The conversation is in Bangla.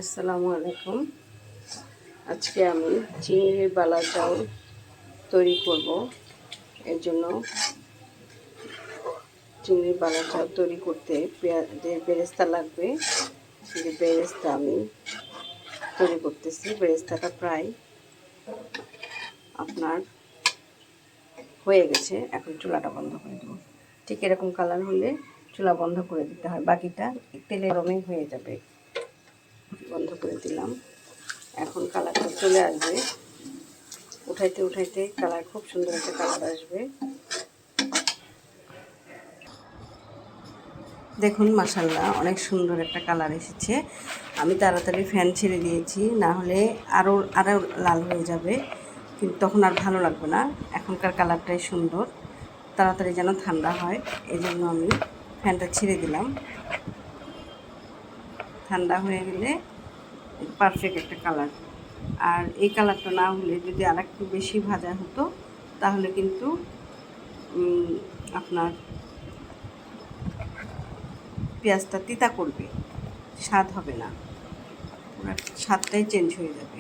আসসালামু আলাইকুম। আজকে আমি চিংড়ির বালা চাউল তৈরি করব। এর জন্য চিংড়ির বালা চাউল তৈরি করতে পেঁয়াজের বেরেস্তা লাগবে। যে বেরেস্তা আমি তৈরি করতেছি, বেরেস্তাটা প্রায় আপনার হয়ে গেছে। এখন চুলাটা বন্ধ করে দেবো। ঠিক এরকম কালার হলে চুলা বন্ধ করে দিতে হয়, বাকিটা তেলে গরমে হয়ে যাবে। বন্ধ করে দিলাম। এখন কালারটা চলে আসবে, উঠাইতে উঠাইতে কালার খুব সুন্দর একটা কালার আসবে। দেখুন মাশাআল্লাহ, অনেক সুন্দর একটা কালার এসেছে। আমি তাড়াতাড়ি ফ্যান ছেড়ে দিয়েছি, না হলে আরও লাল হয়ে যাবে, কিন্তু তখন আর ভালো লাগবে না। এখনকার কালারটাই সুন্দর, তাড়াতাড়ি যেন ঠান্ডা হয়, এই জন্য আমি ফ্যানটা ছেড়ে দিলাম। ঠান্ডা হয়ে গেলে পারফেক্ট একটা কালার। আর এই কালারটা না হলে যদি আর একটু বেশি ভাজা হতো তাহলে কিন্তু আপনার পেঁয়াজটা তিতা করবে, স্বাদ হবে না, স্বাদটাই চেঞ্জ হয়ে যাবে।